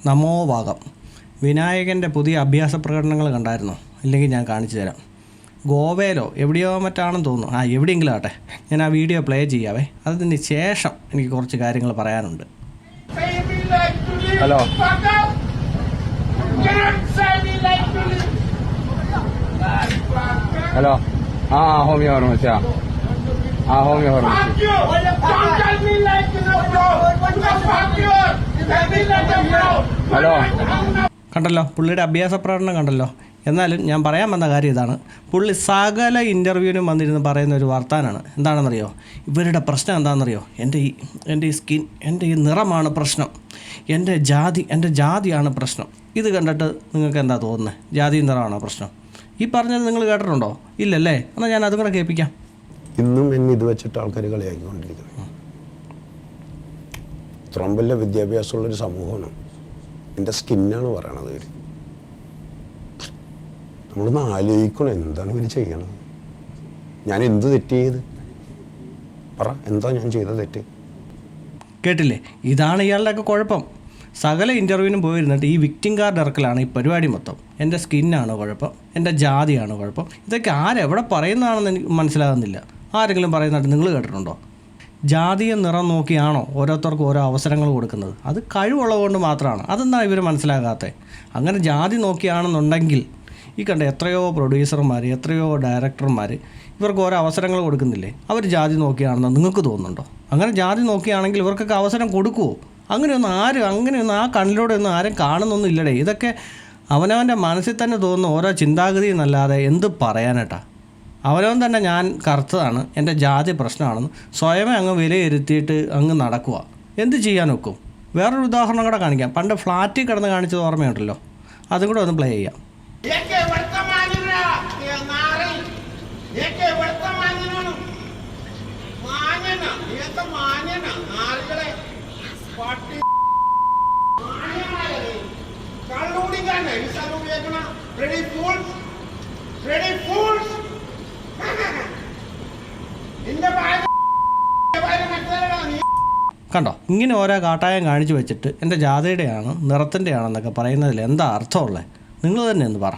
നമോ ഭാഗം. വിനായകൻ്റെ പുതിയ അഭ്യാസ പ്രകടനങ്ങൾ കണ്ടായിരുന്നോ? ഇല്ലെങ്കിൽ ഞാൻ കാണിച്ചു തരാം. ഗോവയിലോ എവിടെയോ മറ്റാണെന്ന് തോന്നുന്നു. എവിടെയെങ്കിലും ആട്ടെ, ഞാൻ ആ വീഡിയോ പ്ലേ ചെയ്യാവേ. അതിന് ശേഷം എനിക്ക് കുറച്ച് കാര്യങ്ങൾ പറയാനുണ്ട്. ഹലോ ഹലോ ഹോമിയോ ഫാർമസിയാ? Homeo pharmacy. ഹലോ, കണ്ടല്ലോ പുള്ളിയുടെ അഭ്യാസ പ്രകടനം കണ്ടല്ലോ. എന്നാലും ഞാൻ പറയാൻ വന്ന കാര്യം ഇതാണ്. പുള്ളി സകല ഇൻ്റർവ്യൂവിനും വന്നിരുന്ന് പറയുന്ന ഒരു വർത്താനാണ്. എന്താണെന്നറിയോ? ഇവരുടെ പ്രശ്നം എന്താണെന്നറിയോ? എൻ്റെ ഈ സ്കിൻ, എൻ്റെ ഈ നിറമാണ് പ്രശ്നം, എൻ്റെ ജാതിയാണ് പ്രശ്നം. ഇത് കണ്ടിട്ട് നിങ്ങൾക്ക് എന്താ തോന്നുന്നത്? ജാതി നിറമാണോ പ്രശ്നം? ഈ പറഞ്ഞത് നിങ്ങൾ കേട്ടിട്ടുണ്ടോ? ഇല്ലല്ലേ? എന്നാൽ ഞാൻ അതും കൂടെ കേൾപ്പിക്കാം. ഇന്നും എന്നെ ഇത് വെച്ചിട്ട് ആൾക്കാർ കളിയാക്കിക്കൊണ്ടിരിക്കുന്നത്. ഇത്രയും വലിയ വിദ്യാഭ്യാസമുള്ളൊരു സമൂഹമാണ്. എൻ്റെ സ്കിന്നാണ് പറയണത്. ഇവർ നമ്മളൊന്ന് ആലോചിക്കണം, എന്താണ് ഇവർ ചെയ്യണത്? ഞാൻ എന്ത് തെറ്റ് ചെയ്ത് പറ? എന്താ ഞാൻ ചെയ്ത തെറ്റ്? കേട്ടില്ലേ? ഇതാണ് ഇയാളുടെയൊക്കെ കുഴപ്പം. സകല ഇൻ്റർവ്യൂവിനും പോയിരുന്നിട്ട് ഈ വിക്ടിം കാർഡ് ഇറക്കലാണ് ഈ പരിപാടി മൊത്തം. എൻ്റെ സ്കിന്നാണ് കുഴപ്പം, എൻ്റെ ജാതിയാണ് കുഴപ്പം. ഇതൊക്കെ ആരെവിടെ പറയുന്നതാണെന്ന് എനിക്ക് മനസ്സിലാകുന്നില്ല. ആരെങ്കിലും പറയുന്നതായിട്ട് നിങ്ങൾ കേട്ടിട്ടുണ്ടോ? ജാതിയും നിറം നോക്കിയാണോ ഓരോരുത്തർക്കും ഓരോ അവസരങ്ങൾ കൊടുക്കുന്നത്? അത് കഴിവുള്ളതുകൊണ്ട് മാത്രമാണ്. അതെന്താ ഇവർ മനസ്സിലാകാത്തത്? അങ്ങനെ ജാതി നോക്കിയാണെന്നുണ്ടെങ്കിൽ ഈ കണ്ട എത്രയോ പ്രൊഡ്യൂസർമാർ, എത്രയോ ഡയറക്ടർമാർ ഇവർക്ക് ഓരോ അവസരങ്ങൾ കൊടുക്കുന്നില്ലേ? അവർ ജാതി നോക്കിയാണെന്ന് നിങ്ങൾക്ക് തോന്നുന്നുണ്ടോ? അങ്ങനെ ജാതി നോക്കിയാണെങ്കിൽ ഇവർക്കൊക്കെ അവസരം കൊടുക്കുമോ? അങ്ങനെയൊന്നും ആ കണ്ണിലൂടെ ഒന്നും ആരും കാണുന്നൊന്നും ഇല്ലടേ. ഇതൊക്കെ അവനവൻ്റെ മനസ്സിൽ തന്നെ തോന്നുന്ന ഓരോ ചിന്താഗതി എന്നല്ലാതെ എന്ത് പറയാനേട്ടാ? അവനവൻ തന്നെ ഞാൻ കറുത്തതാണ്, എൻ്റെ ജാതി പ്രശ്നമാണെന്ന് സ്വയമേ അങ്ങ് വിലയിരുത്തിയിട്ട് അങ്ങ് നടക്കുക. എന്ത് ചെയ്യാൻ ഒക്കും? വേറൊരു ഉദാഹരണം കൂടെ കാണിക്കാം. പണ്ട് ഫ്ലാറ്റിൽ കിടന്ന് കാണിച്ചത് ഓർമ്മയുണ്ടല്ലോ, അതും കൂടെ ഒന്ന് പ്ലേ ചെയ്യാം. കണ്ടോ? ഇങ്ങനെ ഓരോ കാട്ടായം കാണിച്ചു വെച്ചിട്ട് എൻ്റെ ജാതിയുടെയാണ്, നിറത്തിൻ്റെയാണെന്നൊക്കെ പറയുന്നതിൽ എന്താ അർത്ഥമുള്ളത്? നിങ്ങൾ തന്നെ ഒന്ന് പറ.